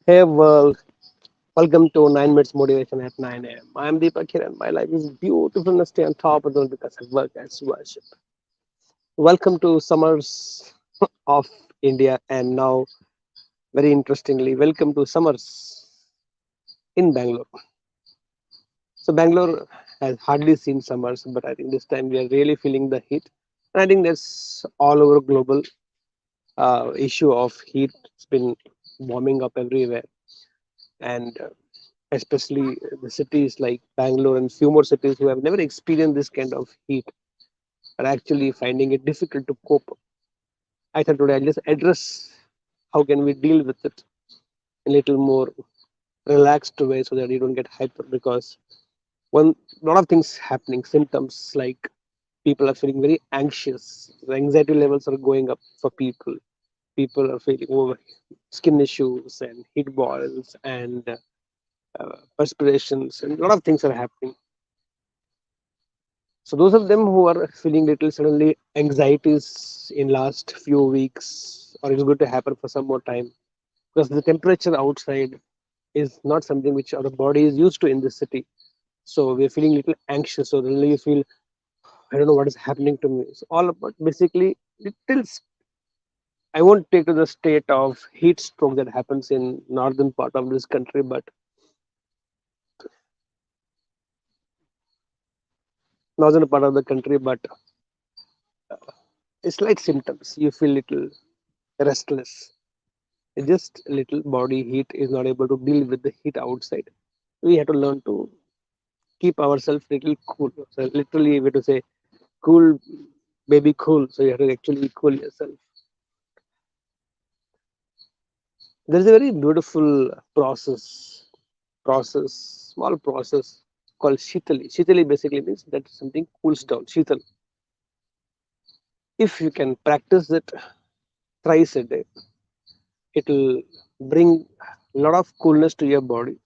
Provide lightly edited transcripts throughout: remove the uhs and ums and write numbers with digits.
Hey world, welcome to 9 Minutes Motivation at 9 a.m. I am Deepak here and my life is beautiful and stay on top of it because I work as worship. Welcome to summers of India and now, very interestingly, welcome to summers in Bangalore. So Bangalore has hardly seen summers, but I think this time we are really feeling the heat. And I think that's all over global issue of heat. It's been warming up everywhere and especially the cities like Bangalore and few more cities who have never experienced this kind of heat are actually finding it difficult to cope. I thought today I'll just address how can we deal with it in a little more relaxed way so that you don't get hyper because one lot of things happening, symptoms like people are feeling very anxious, the anxiety levels are going up for people. People are feeling over skin issues and heat boils and perspirations and a lot of things are happening. So those of them who are feeling little suddenly anxieties in last few weeks, or it's going to happen for some more time, because the temperature outside is not something which our body is used to in this city. So we're feeling little anxious. So really you feel, I don't know what is happening to me. It's all about basically little. I won't take to the state of heat stroke that happens in northern part of this country, but northern part of the country, but it's like symptoms. You feel little restless. Just little body heat is not able to deal with the heat outside. We have to learn to keep ourselves little cool. So literally we have to say cool baby cool. So you have to actually cool yourself. There is a very beautiful small process called shitali. Shitali basically means that something cools down. Shital. If you can practice it thrice a day, it will bring a lot of coolness to your body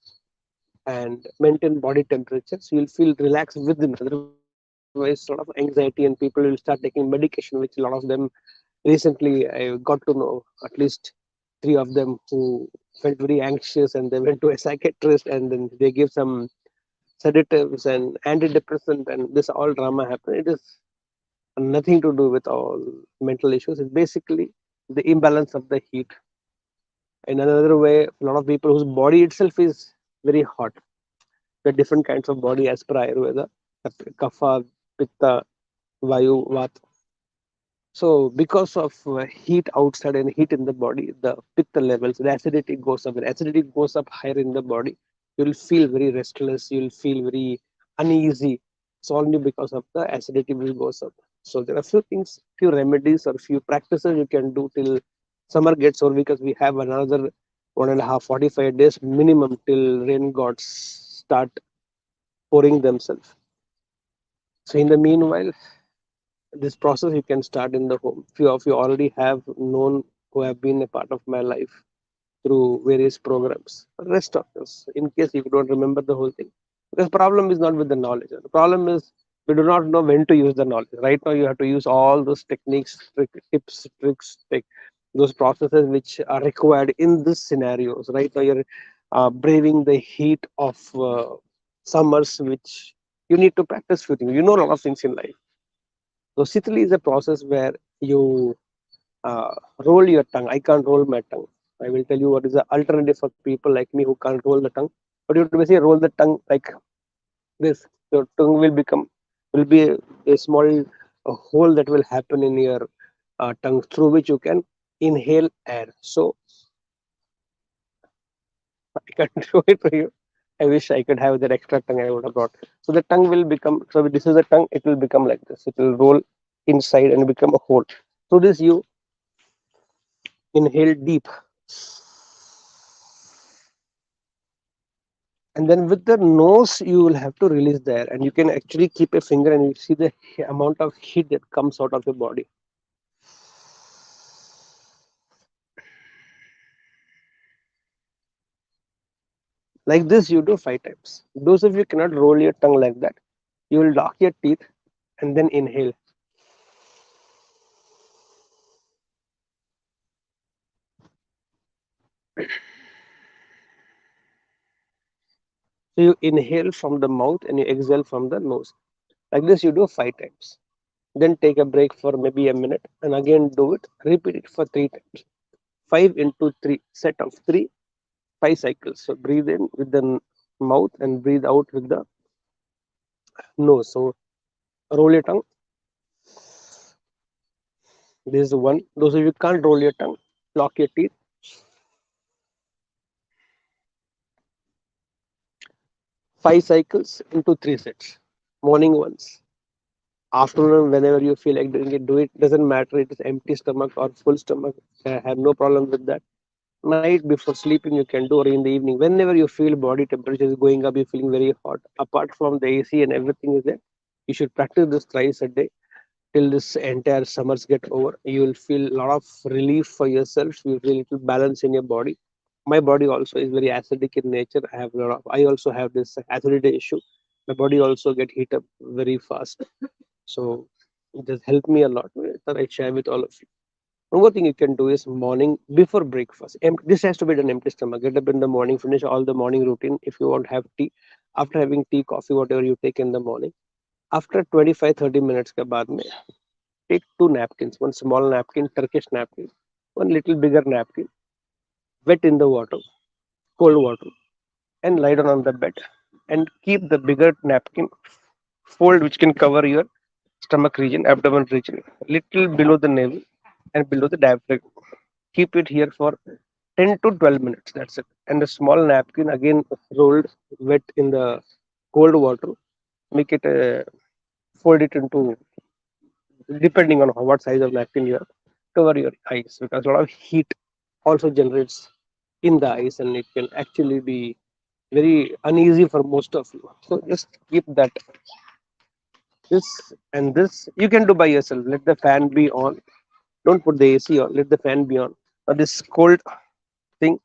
and maintain body temperature. So you'll feel relaxed within. Otherwise, a lot of anxiety and people will start taking medication, which a lot of them recently I got to know at least three of them who felt very anxious and they went to a psychiatrist and then they give some sedatives and antidepressant and this all drama happened. It is nothing to do with all mental issues. It's basically the imbalance of the heat. In another way, a lot of people whose body itself is very hot, the different kinds of body as per Ayurveda, kapha, pitta, vayu, vata. So because of heat outside and heat in the body, the pitta levels, the acidity goes up. When acidity goes up higher in the body, you'll feel very restless. You'll feel very uneasy. It's only because of the acidity which goes up. So there are few things, few remedies or few practices you can do till summer gets over because we have another 1.5, 45 days minimum till rain gods start pouring themselves. So in the meanwhile, this process you can start in the home. Few of you already have known who have been a part of my life through various programs. The rest of us, in case you don't remember the whole thing, because problem is not with the knowledge. The problem is we do not know when to use the knowledge. Right now, you have to use all those techniques, tips, tricks, those processes which are required in these scenarios. Right now, you're braving the heat of summers, which you need to practice few things. You know a lot of things in life. So Sithili is a process where you roll your tongue. I can't roll my tongue. I will tell you what is the alternative for people like me who can't roll the tongue. But you have to basically roll the tongue like this. Your tongue will be a small hole that will happen in your tongue through which you can inhale air. So I can't do it for you. I wish I could have that extra tongue I would have brought. So the tongue will become. So this is the tongue. It will become like this. It will roll inside and become a hole. So this you inhale deep and then with the nose you will have to release the air and you can actually keep a finger and you see the amount of heat that comes out of your body like this. You do 5 times. Those of you cannot roll your tongue like that, you will lock your teeth and then inhale. So you inhale from the mouth and you exhale from the nose. Like this, you do 5 times. Then take a break for maybe a minute and again do it. Repeat it for 3 times. 5 into 3, set of 3, 5 cycles. So breathe in with the mouth and breathe out with the nose. So roll your tongue. This is one. Those of you can't roll your tongue, lock your teeth. 5 cycles into 3 sets. Morning once. Afternoon, whenever you feel like doing it, do it. Doesn't matter. It is empty stomach or full stomach. I have no problem with that. Night before sleeping, you can do, or in the evening. Whenever you feel body temperature is going up, you're feeling very hot. Apart from the AC and everything is there, you should practice this thrice a day till this entire summers get over. You will feel a lot of relief for yourself. You feel little balance in your body. My body also is very acidic in nature. I also have this acidity issue. My body also get heat up very fast. So it has helped me a lot. That I share with all of you. One more thing you can do is morning before breakfast. This has to be done empty stomach. Get up in the morning, finish all the morning routine. If you want to have tea, after having tea, coffee, whatever you take in the morning, after 25-30 minutes के बाद में take 2 napkins, one small napkin, Turkish napkin, one little bigger napkin, wet in the water, cold water, and lie down on the bed and keep the bigger napkin fold which can cover your stomach region, abdomen region, little below the navel and below the diaphragm. Keep it here for 10 to 12 minutes. That's it. And a small napkin again rolled wet in the cold water. Make it fold it into depending on what size of napkin you have. Cover your eyes because a lot of heat also generates in the eyes and it can actually be very uneasy for most of you. So just keep that this and this you can do by yourself. Let the fan be on. Don't put the AC on. Let the fan be on. Now this cold thing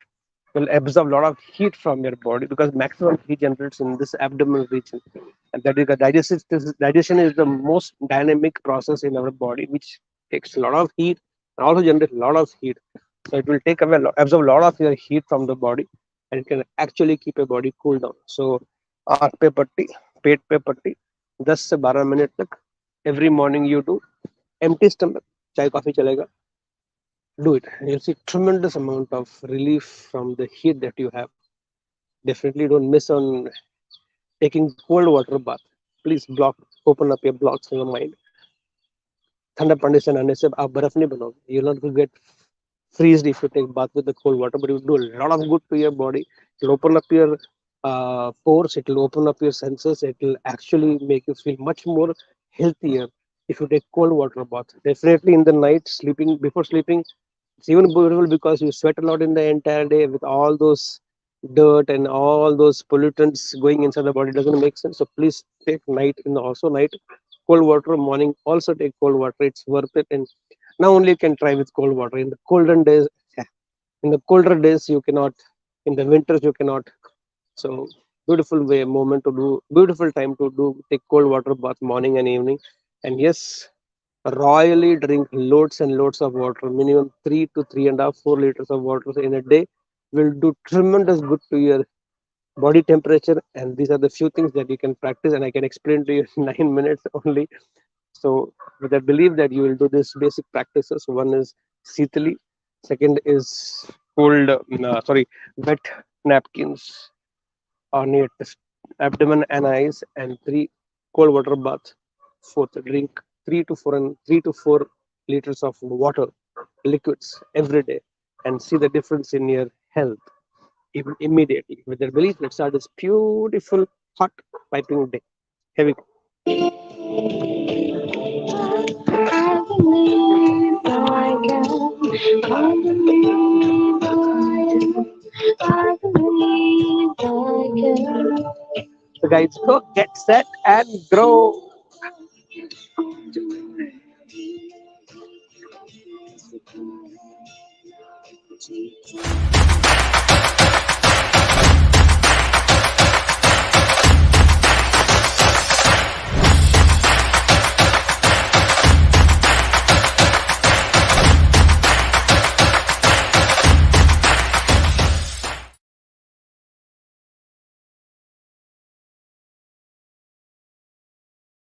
will absorb a lot of heat from your body because maximum heat generates in this abdominal region, and that is the digestion is the most dynamic process in our body, which takes a lot of heat and also generates a lot of heat. So it will take away absorb a lot of your heat from the body, and it can actually keep your body cool down. So आँख पे पट्टी, पेट पे पट्टी, 10 से 12 minute तक every morning you do empty stomach. चाय coffee चलेगा, do it. You'll see tremendous amount of relief from the heat that you have. Definitely don't miss on taking cold water bath. Please open up your blocks in your mind. ठंडा पानी से नहाने से आप बर्फ नहीं बनोगे. You'll not get freezed if you take bath with the cold water, but it will do a lot of good to your body. It will open up your pores. It will open up your senses. It will actually make you feel much more healthier if you take cold water bath. Definitely in the night, sleeping before sleeping, it's even beautiful because you sweat a lot in the entire day with all those dirt and all those pollutants going inside the body. Doesn't make sense. So please take night in the also night cold water. Morning also take cold water. It's worth it. And now only you can try with cold water. In the colder days, yeah, in the colder days you cannot. In the winters you cannot. So beautiful moment to do. Beautiful time to do. Take cold water bath morning and evening. And yes, royally drink loads and loads of water, minimum 3 to 3.5, 4 liters of water in a day will do tremendous good to your body temperature. And these are the few things that you can practice, and I can explain to you in 9 minutes only. So, with I believe that you will do these basic practices. One is Sitali, second is wet napkins on your abdomen and eyes, and three, cold water bath. Fourth, drink 3 to 4 liters of water, liquids every day, and see the difference in your health even immediately. With their belief, let's start this beautiful hot piping day. Here we go. I believe I can. I believe I believe I can. So guys, go get set and grow.